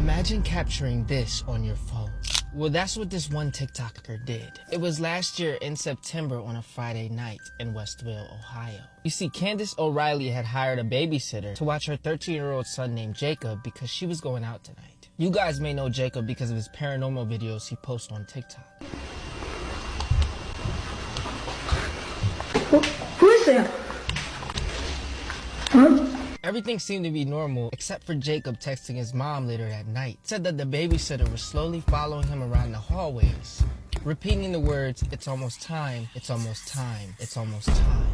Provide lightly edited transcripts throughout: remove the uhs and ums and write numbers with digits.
Imagine capturing this on your phone. Well, that's what this one TikToker did. It was last year in September on a Friday night in Westville, Ohio. You see, Candace O'Reilly had hired a babysitter to watch her 13-year-old son named Jacob because she was going out tonight. You guys may know Jacob because of his paranormal videos he posts on TikTok. Who is there? Huh? Everything seemed to be normal except for Jacob texting his mom later that night. Said that the babysitter was slowly following him around the hallways, repeating the words, "It's almost time, it's almost time, it's almost time."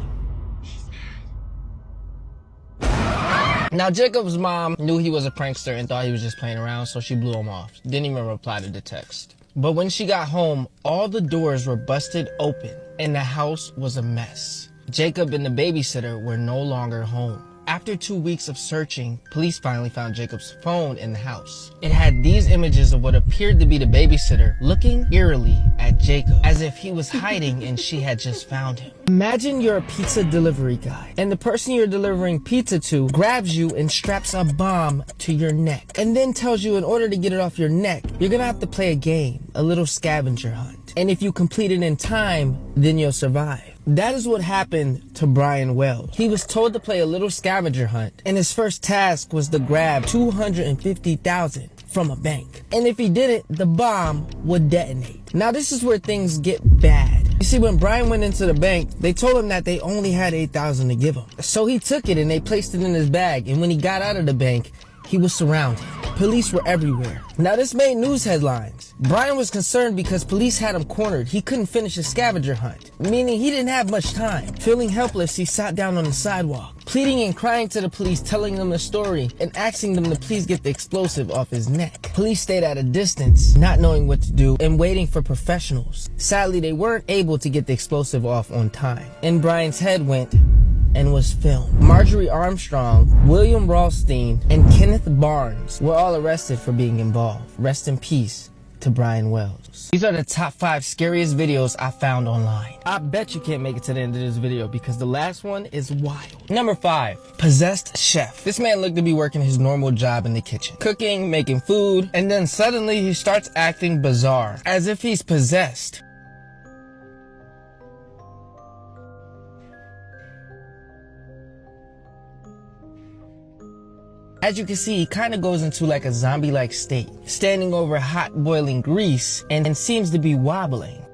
Now, Jacob's mom knew he was a prankster and thought he was just playing around, so she blew him off. Didn't even reply to the text. But when she got home, all the doors were busted open and the house was a mess. Jacob and the babysitter were no longer home. After 2 weeks of searching, police finally found Jacob's phone in the house. It had these images of what appeared to be the babysitter looking eerily at Jacob, as if he was hiding and she had just found him. Imagine you're a pizza delivery guy, and the person you're delivering pizza to grabs you and straps a bomb to your neck, and then tells you in order to get it off your neck, you're gonna have to play a game, a little scavenger hunt. And if you complete it in time, then you'll survive. That is what happened to Brian Wells. He was told to play a little scavenger hunt, and his first task was to grab $250,000 from a bank. And if he did it, the bomb would detonate. Now this is where things get bad. You see, when Brian went into the bank, they told him that they only had $8,000 to give him. So he took it and they placed it in his bag, and when he got out of the bank, he was surrounded. Police were everywhere. Now this made news headlines. Brian was concerned because police had him cornered. He couldn't finish his scavenger hunt, meaning he didn't have much time. Feeling helpless, he sat down on the sidewalk, pleading and crying to the police, telling them the story and asking them to please get the explosive off his neck. Police stayed at a distance, not knowing what to do and waiting for professionals. Sadly, they weren't able to get the explosive off on time, and Brian's head went and was filmed. Marjorie Armstrong, William Rothstein, and Kenneth Barnes were all arrested for being involved. Rest in peace to Brian Wells. These are the top 5 scariest videos I found online. I bet you can't make it to the end of this video because the last one is wild. Number 5, possessed chef. This man looked to be working his normal job in the kitchen, cooking, making food, and then suddenly he starts acting bizarre, as if he's possessed. As you can see, he kind of goes into like a zombie-like state, standing over hot boiling grease and seems to be wobbling.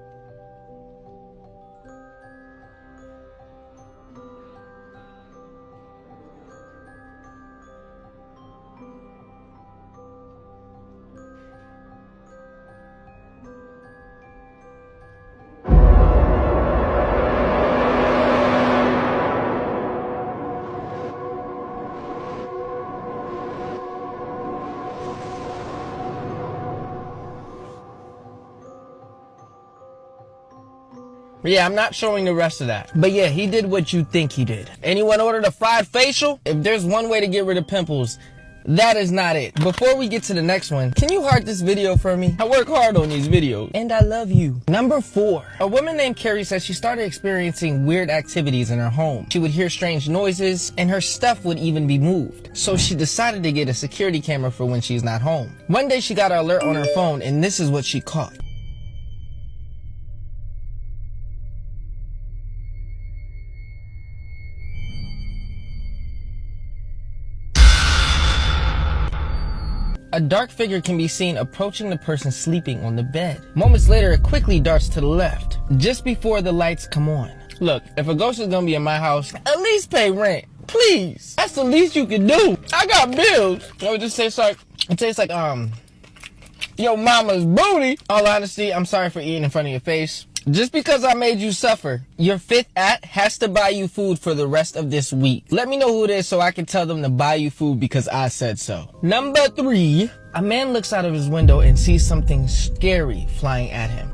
Yeah, I'm not showing the rest of that. But yeah, he did what you think he did. Anyone ordered a fried facial? If there's one way to get rid of pimples, that is not it. Before we get to the next one, can you heart this video for me? I work hard on these videos, and I love you. Number 4, a woman named Carrie says she started experiencing weird activities in her home. She would hear strange noises, and her stuff would even be moved. So she decided to get a security camera for when she's not home. One day she got an alert on her phone, and this is what she caught. A dark figure can be seen approaching the person sleeping on the bed. Moments later, it quickly darts to the left, just before the lights come on. Look, if a ghost is gonna be in my house, at least pay rent. Please. That's the least you can do. I got bills. It just tastes like, yo mama's booty. All honesty, I'm sorry for eating in front of your face. Just because I made you suffer, your 5th act has to buy you food for the rest of this week. Let me know who it is so I can tell them to buy you food because I said so. Number 3, a man looks out of his window and sees something scary flying at him.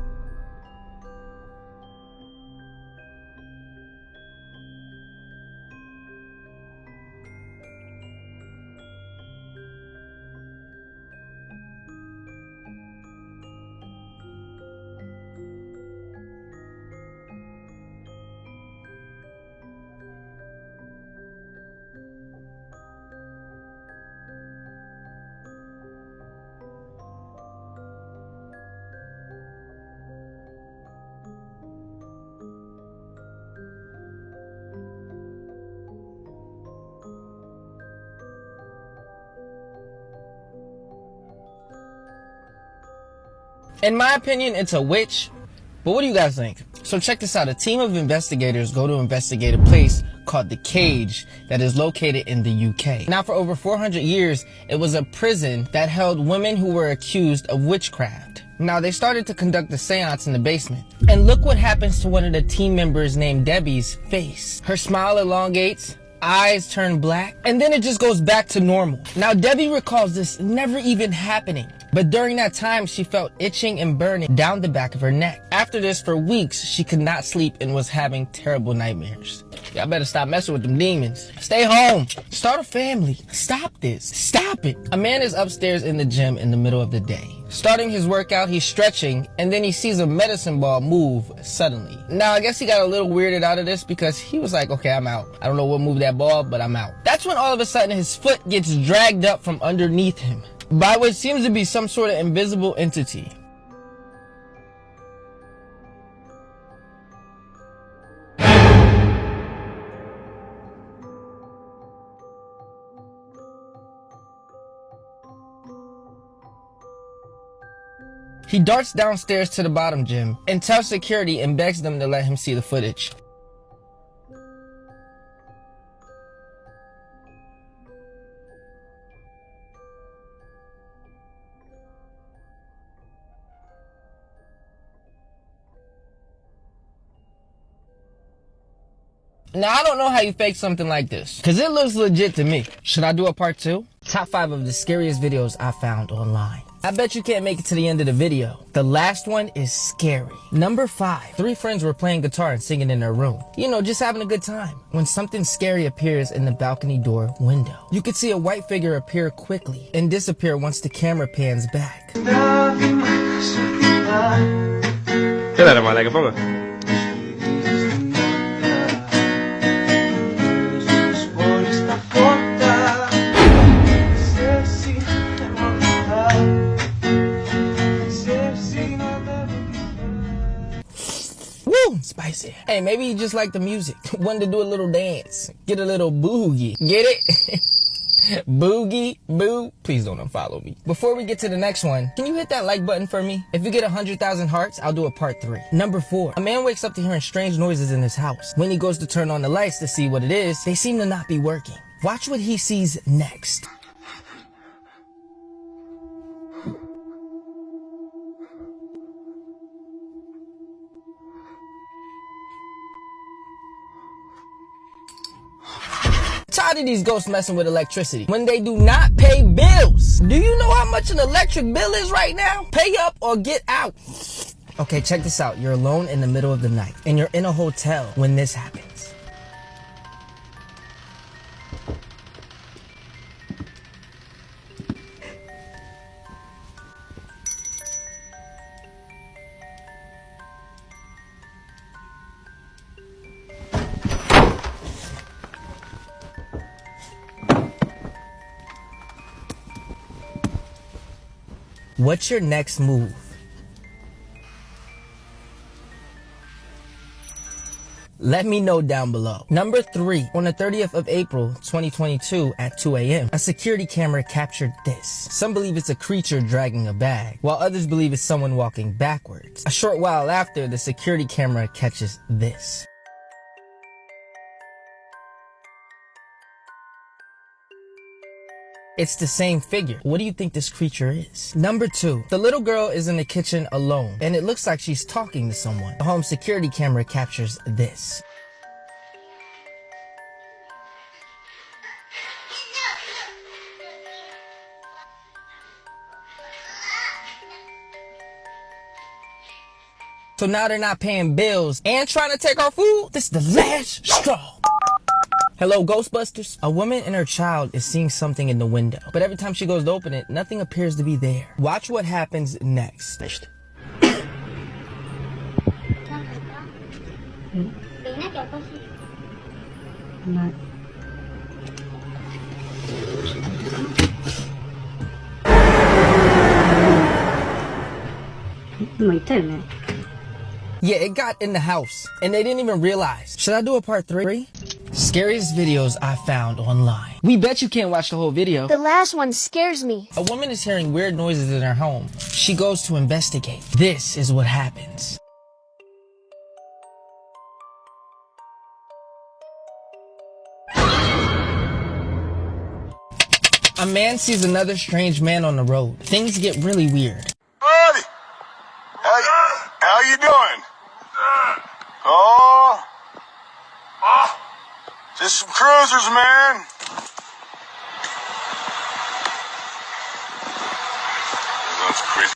In my opinion, it's a witch. But what do you guys think? So check this out. A team of investigators go to investigate a place called the Cage that is located in the UK. Now, for over 400 years, it was a prison that held women who were accused of witchcraft. Now, they started to conduct a seance in the basement. And look what happens to one of the team members named Debbie's face. Her smile elongates, eyes turn black, and then it just goes back to normal. Now, Debbie recalls this never even happening. But during that time, she felt itching and burning down the back of her neck. After this, for weeks, she could not sleep and was having terrible nightmares. Y'all better stop messing with them demons. Stay home. Start a family. Stop this. Stop it. A man is upstairs in the gym in the middle of the day. Starting his workout, he's stretching, and then he sees a medicine ball move suddenly. Now, I guess he got a little weirded out of this because he was like, okay, I'm out. I don't know what moved that ball, but I'm out. That's when all of a sudden his foot gets dragged up from underneath him by what seems to be some sort of invisible entity. He darts downstairs to the bottom gym and tells security and begs them to let him see the footage. Now, I don't know how you fake something like this, because it looks legit to me. Should I do a part 2? Top 5 of the scariest videos I found online. I bet you can't make it to the end of the video. The last one is scary. Number 5. 3 friends were playing guitar and singing in their room. You know, just having a good time. When something scary appears in the balcony door window. You could see a white figure appear quickly and disappear once the camera pans back. ¿Qué tal, hermana? ¿Qué pongo? Woo, spicy. Hey, maybe you just like the music. Wanted to do a little dance. Get a little boogie. Get it? Boogie, boo. Please don't unfollow me. Before we get to the next one, can you hit that like button for me? If you get 100,000 hearts, I'll do a part 3. Number 4. A man wakes up to hearing strange noises in his house. When he goes to turn on the lights to see what it is, they seem to not be working. Watch what he sees next. Tired of these ghosts messing with electricity when they do not pay bills. Do you know how much an electric bill is right now? Pay up or get out. Okay, check this out. You're alone in the middle of the night and you're in a hotel when this happens. What's your next move? Let me know down below. Number 3, on the 30th of April, 2022 at 2 a.m., a security camera captured this. Some believe it's a creature dragging a bag, while others believe it's someone walking backwards. A short while after, the security camera catches this. It's the same figure. What do you think this creature is? Number 2, the little girl is in the kitchen alone, and it looks like she's talking to someone. The home security camera captures this. So now they're not paying bills and trying to take our food? This is the last straw. Hello, Ghostbusters. A woman and her child is seeing something in the window, but every time she goes to open it, nothing appears to be there. Watch what happens next. Yeah, it got in the house, and they didn't even realize. Should I do a part 3? Scariest videos I found online. We bet you can't watch the whole video. The last one scares me. A woman is hearing weird noises in her home. She goes to investigate. This is what happens. A man sees another strange man on the road. Things get really weird. Buddy, how you doing? Oh, just some cruisers, man. That's crazy.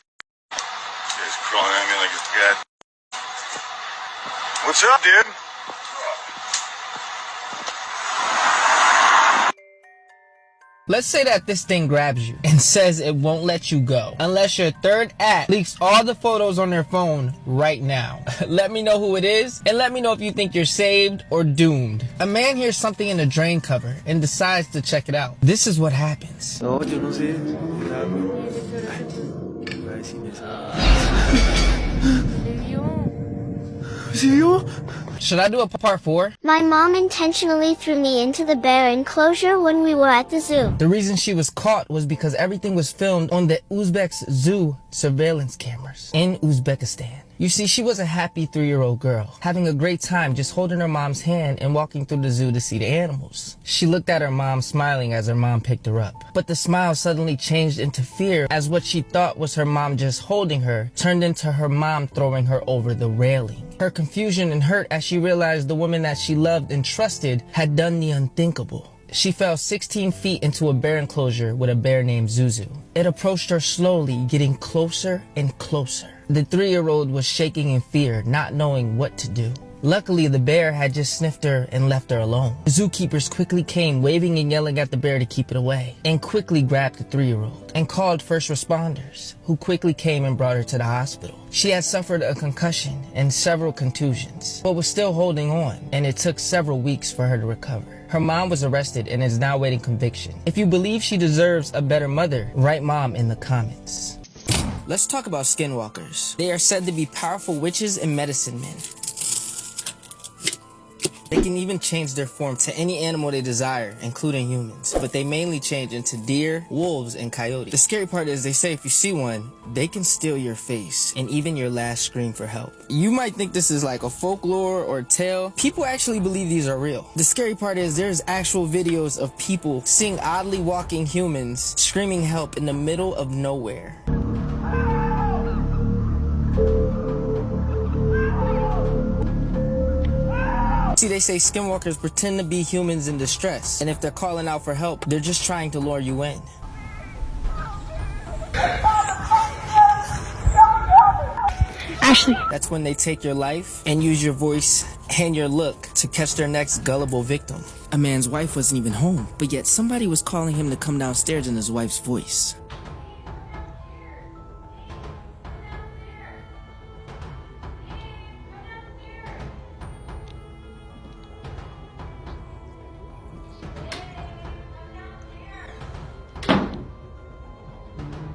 Guy's crawling at me like a cat. What's up, dude? Let's say that this thing grabs you and says it won't let you go unless your third act leaks all the photos on their phone right now. Let me know who it is and let me know if you think you're saved or doomed. A man hears something in a drain cover and decides to check it out. This is what happens. No, yo no sé. Should I do a part 4? My mom intentionally threw me into the bear enclosure when we were at the zoo. The reason she was caught was because everything was filmed on the Uzbek's zoo surveillance cameras in Uzbekistan. You see, she was a happy 3-year-old girl, having a great time just holding her mom's hand and walking through the zoo to see the animals. She looked at her mom smiling as her mom picked her up. But the smile suddenly changed into fear as what she thought was her mom just holding her turned into her mom throwing her over the railing. Her confusion and hurt as she realized the woman that she loved and trusted had done the unthinkable. She fell 16 feet into a bear enclosure with a bear named Zuzu. It approached her slowly, getting closer and closer. The 3-year-old was shaking in fear, not knowing what to do. Luckily, the bear had just sniffed her and left her alone. The zookeepers quickly came, waving and yelling at the bear to keep it away, and quickly grabbed the 3-year-old and called first responders, who quickly came and brought her to the hospital. She had suffered a concussion and several contusions, but was still holding on, and it took several weeks for her to recover. Her mom was arrested and is now waiting conviction. If you believe she deserves a better mother, write mom in the comments. Let's talk about skinwalkers. They are said to be powerful witches and medicine men. They can even change their form to any animal they desire, including humans, but they mainly change into deer, wolves, and coyotes. The scary part is they say if you see one, they can steal your face and even your last scream for help. You might think this is like a folklore or tale. People actually believe these are real. The scary part is there's actual videos of people seeing oddly walking humans screaming help in the middle of nowhere. See, they say skinwalkers pretend to be humans in distress, and if they're calling out for help, they're just trying to lure you in. Ashley. That's when they take your life and use your voice and your look to catch their next gullible victim. A man's wife wasn't even home, but yet somebody was calling him to come downstairs in his wife's voice.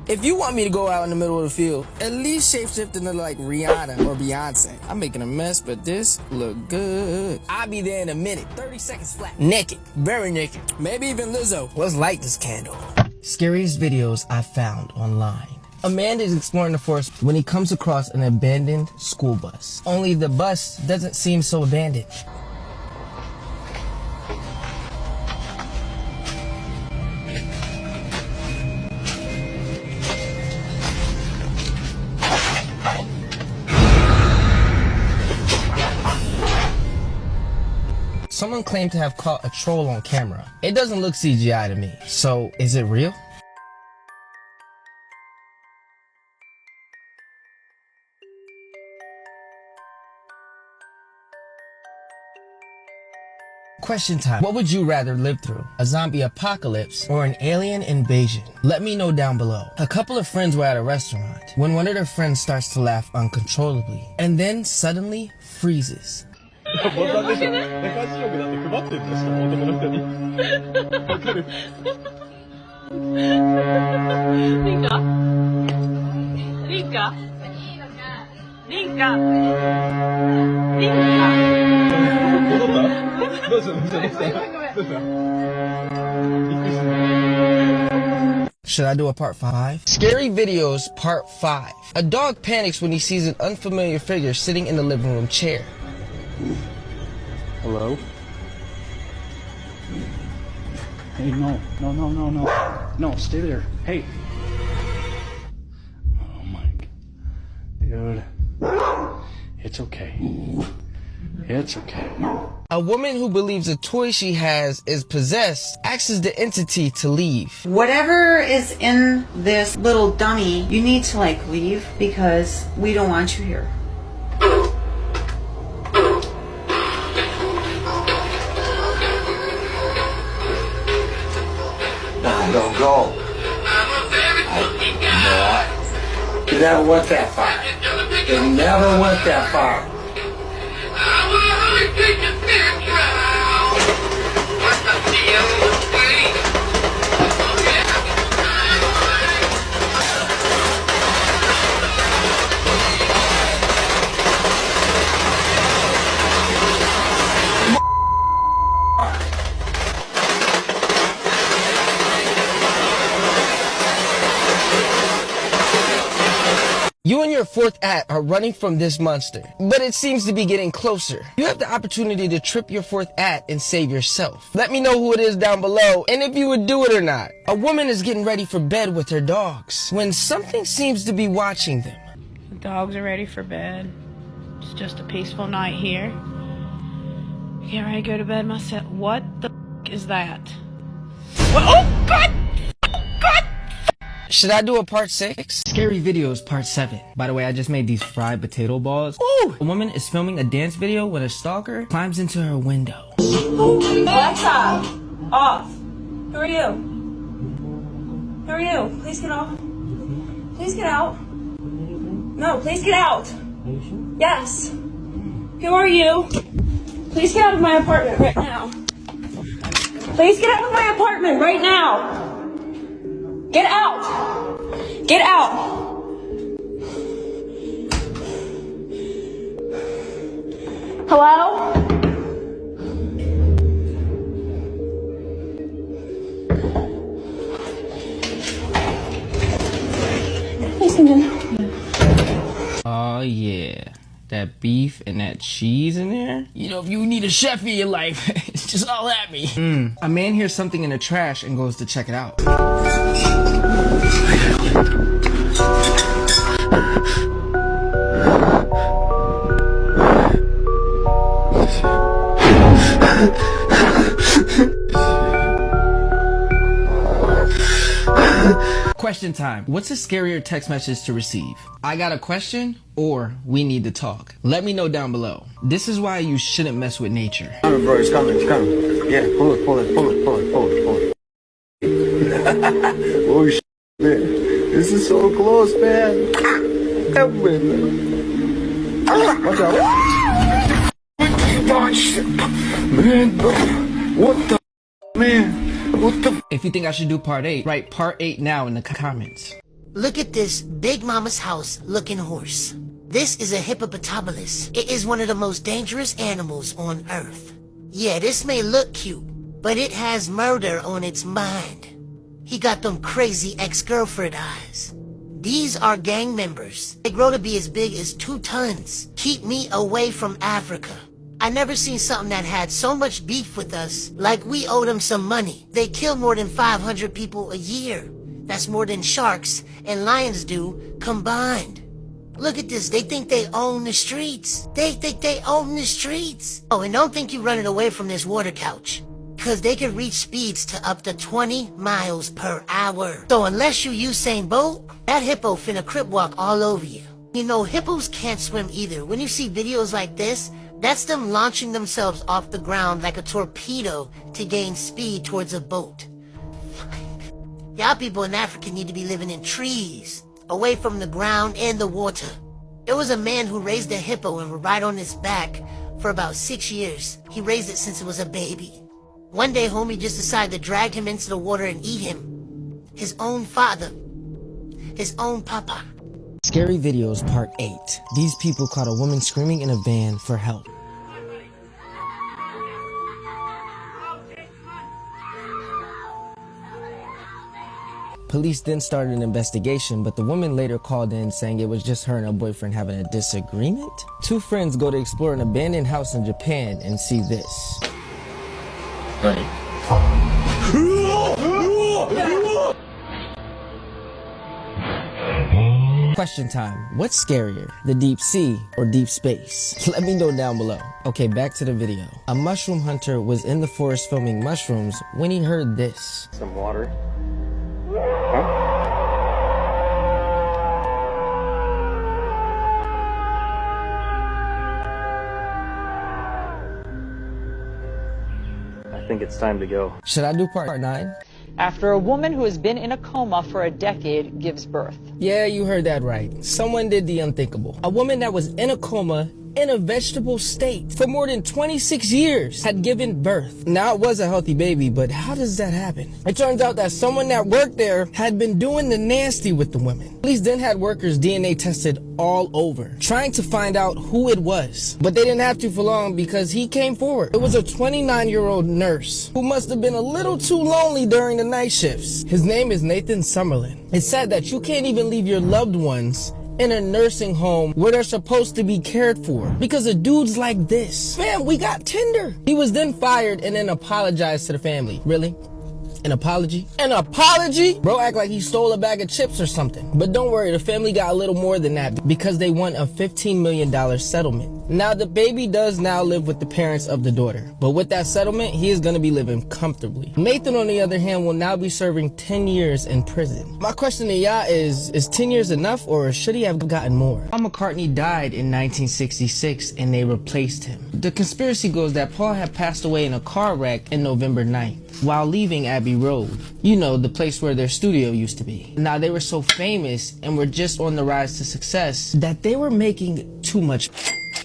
If you want me to go out in the middle of the field, at least shapeshift into like Rihanna or Beyonce. I'm making a mess, but this look good. I'll be there in a minute. 30 seconds flat. Naked. Very naked. Maybe even Lizzo. Let's light this candle. Scariest videos I found online. A man is exploring the forest when he comes across an abandoned school bus. Only the bus doesn't seem so abandoned. Someone claimed to have caught a troll on camera. It doesn't look CGI to me. So, is it real? Question time. What would you rather live through? A zombie apocalypse or an alien invasion? Let me know down below. A couple of friends were at a restaurant when one of their friends starts to laugh uncontrollably and then suddenly freezes. ボタンでしょ。中視力だって配ってるんですよ、男の人に。わかる。リンカリンカリンカリンカ戻った？どう Should I do a part 5? Scary videos part 5. A dog panics when he sees an unfamiliar figure sitting in the living room chair. Hello? Hey, no. No, stay there. Hey. Oh my God. Dude. It's okay. It's okay. A woman who believes a toy she has is possessed asks the entity to leave. Whatever is in this little dummy, you need to like leave because we don't want you here. No, don't go. You never went that far. You never went that far. You and your fourth act are running from this monster, but it seems to be getting closer. You have the opportunity to trip your fourth act and save yourself. Let me know who it is down below and if you would do it or not. A woman is getting ready for bed with her dogs when something seems to be watching them. The dogs are ready for bed. It's just a peaceful night here. Get ready to go to bed myself. What the is that? Oh God! Should I do a part 6? Scary videos part 7. By the way, I just made these fried potato balls. Ooh! A woman is filming a dance video when a stalker climbs into her window. Alexa, off. Who are you? Who are you? Please get off. Please get out. No, please get out. Yes. Who are you? Please get out of my apartment right now. Please get out of my apartment right now. Get out! Get out! Hello? Please come in. Oh yeah. That beef and that cheese in there? You know, if you need a chef in your life, it's just all at me. A man hears something in the trash and goes to check it out. Question time. What's a scarier text message to receive? I got a question or we need to talk. Let me know down below. This is why you shouldn't mess with nature. Coming, bro, it's coming. Yeah, pull it. Oh, shit, man. This is so close, man. Watch out. Man, bro. What the man? What the? If you think I should do part 8, write part 8 now in the comments. Look at this Big Mama's house looking horse. This is a hippopotamus. It is one of the most dangerous animals on Earth. Yeah, this may look cute, but it has murder on its mind. He got them crazy ex-girlfriend eyes. These are gang members. They grow to be as big as 2 tons. Keep me away from Africa. I never seen something that had so much beef with us, like we owed them some money. They kill more than 500 people a year. That's more than sharks and lions do combined. Look at this, they think they own the streets. They think they own the streets. Oh, and don't think you're running away from this water couch, cause they can reach speeds to up to 20 miles per hour. So unless you Usain Bolt, that hippo finna crip walk all over you. You know, hippos can't swim either. When you see videos like this, that's them launching themselves off the ground like a torpedo to gain speed towards a boat. Y'all people in Africa need to be living in trees, away from the ground and the water. There was a man who raised a hippo and would ride on its back for about 6 years. He raised it since it was a baby. One day, homie just decided to drag him into the water and eat him. His own father. His own papa. Scary videos part 8. These people caught a woman screaming in a van for help. Police then started an investigation, but the woman later called in saying it was just her and her boyfriend having a disagreement. Two friends go to explore an abandoned house in Japan and see this. Question time. What's scarier, the deep sea or deep space? Let me know down below. Okay, back to the video. A mushroom hunter was in the forest filming mushrooms when he heard this. Some water. Huh? I think it's time to go. Should I do part 9? After a woman who has been in a coma for a decade gives birth. Yeah, you heard that right. Someone did the unthinkable. A woman that was in a coma in a vegetable state for more than 26 years had given birth. Now, it was a healthy baby, but how does that happen? It turns out that someone that worked there had been doing the nasty with the women. Police then had workers DNA tested all over, trying to find out who it was. But they didn't have to for long because he came forward. It was a 29-year-old nurse who must have been a little too lonely during the night shifts. His name is Nathan Summerlin. It's sad that you can't even leave your loved ones in a nursing home where they're supposed to be cared for because of dudes like this. Fam, we got Tinder. He was then fired and then apologized to the family. Really? An apology? An apology? Bro act like he stole a bag of chips or something. But don't worry, the family got a little more than that because they won a $15 million settlement. Now, the baby does now live with the parents of the daughter. But with that settlement, he is going to be living comfortably. Nathan, on the other hand, will now be serving 10 years in prison. My question to y'all is 10 years enough or should he have gotten more? Paul McCartney died in 1966 and they replaced him. The conspiracy goes that Paul had passed away in a car wreck in November 9th while leaving Abbey Road. You know, the place where their studio used to be. Now, they were so famous and were just on the rise to success that they were making too much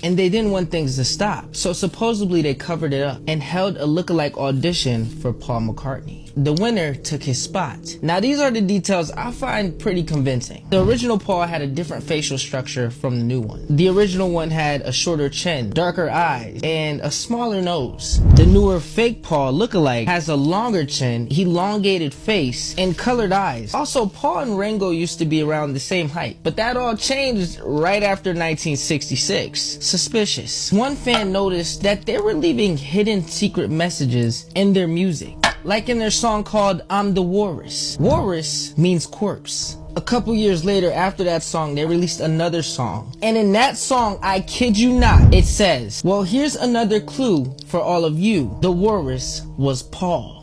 and they didn't want things to stop. So supposedly they covered it up and held a lookalike audition for Paul McCartney. The winner took his spot. Now, these are the details I find pretty convincing. The original Paul had a different facial structure from the new one. The original one had a shorter chin, darker eyes, and a smaller nose. The newer fake Paul lookalike has a longer chin, elongated face, and colored eyes. Also, Paul and Ringo used to be around the same height, but that all changed right after 1966. Suspicious. One fan noticed that they were leaving hidden secret messages in their music, like in their song called I'm the Walrus. Walrus means corpse. A couple years later, after that song, they released another song. And in that song, I kid you not, it says, well, here's another clue for all of you. The walrus was Paul.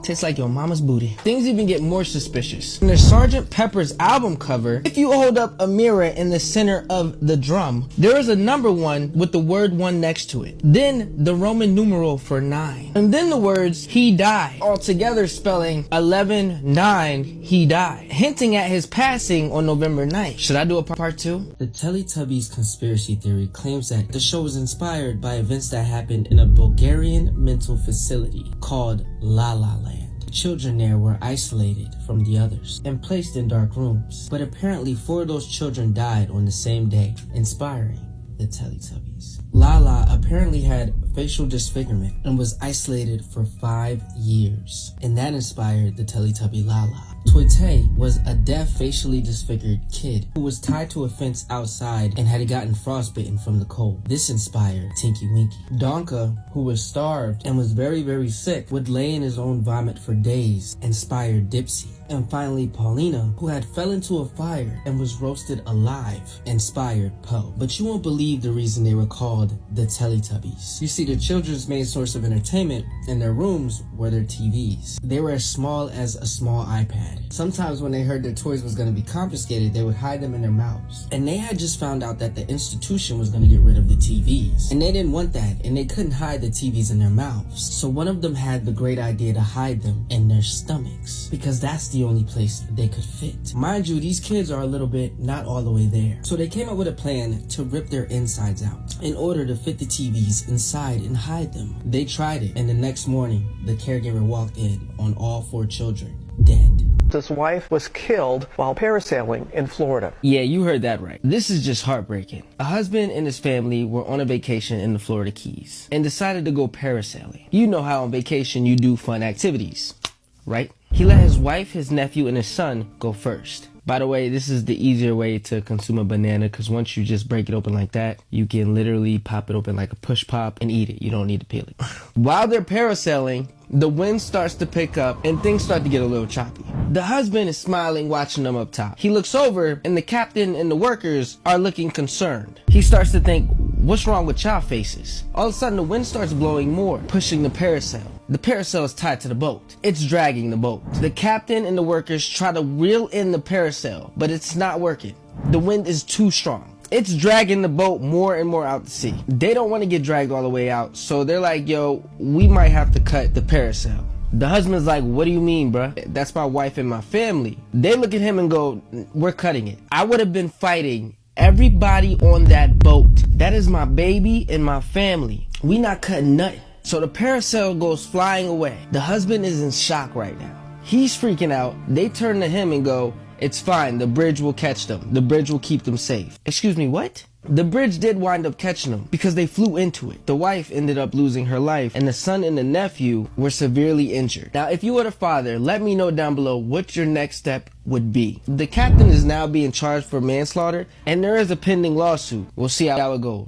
Tastes like your mama's booty. Things even get more suspicious. In the Sgt. Pepper's album cover, if you hold up a mirror in the center of the drum, there is a number 1 with the word 1 next to it. Then the Roman numeral for 9. And then the words, he died, altogether spelling 11-9, he died, hinting at his passing on November 9th. Should I do a part 2? The Teletubbies conspiracy theory claims that the show was inspired by events that happened in a Bulgarian mental facility called La La Land. Children there were isolated from the others and placed in dark rooms. But apparently 4 of those children died on the same day, inspiring the Teletubbies. Lala apparently had facial disfigurement and was isolated for 5 years, and that inspired the Teletubby Lala. Toite was a deaf, facially disfigured kid who was tied to a fence outside and had gotten frostbitten from the cold. This inspired Tinky Winky. Donka, who was starved and was very, very sick, would lay in his own vomit for days, inspired Dipsy. And finally, Paulina, who had fell into a fire and was roasted alive, inspired Poe. But you won't believe the reason they were called the Teletubbies. You see, the children's main source of entertainment in their rooms were their TVs. They were as small as a small iPad. Sometimes when they heard their toys was going to be confiscated, they would hide them in their mouths. And they had just found out that the institution was going to get rid of the TVs. And they didn't want that, and they couldn't hide the TVs in their mouths. So one of them had the great idea to hide them in their stomachs, because that's the only place they could fit. Mind you, these kids are a little bit not all the way there. So they came up with a plan to rip their insides out in order to fit the TVs inside and hide them. They tried it, and the next morning, the caregiver walked in on all 4 children, dead. His wife was killed while parasailing in Florida. Yeah, you heard that right. This is just heartbreaking. A husband and his family were on a vacation in the Florida Keys and decided to go parasailing. You know how on vacation you do fun activities, right? He let his wife, his nephew, and his son go first. By the way, this is the easier way to consume a banana because once you just break it open like that, you can literally pop it open like a push pop and eat it. You don't need to peel it. While they're parasailing, the wind starts to pick up and things start to get a little choppy. The husband is smiling watching them up top. He looks over and the captain and the workers are looking concerned. He starts to think, what's wrong with y'all faces? All of a sudden the wind starts blowing more, pushing the parasail. The parasail is tied to the boat. It's dragging the boat. The captain and the workers try to reel in the parasail, but it's not working. The wind is too strong. It's dragging the boat more and more out to sea. They don't want to get dragged all the way out, so they're like, yo, we might have to cut the parasail. The husband's like, what do you mean, bruh? That's my wife and my family. They look at him and go, we're cutting it. I would have been fighting everybody on that boat. That is my baby and my family. We not cutting nothing. So the parasail goes flying away. The husband is in shock right now. He's freaking out. They turn to him and go, it's fine. The bridge will catch them. The bridge will keep them safe. Excuse me, what? The bridge did wind up catching them because they flew into it. The wife ended up losing her life and the son and the nephew were severely injured. Now, if you were the father, let me know down below what your next step would be. The captain is now being charged for manslaughter and there is a pending lawsuit. We'll see how it goes.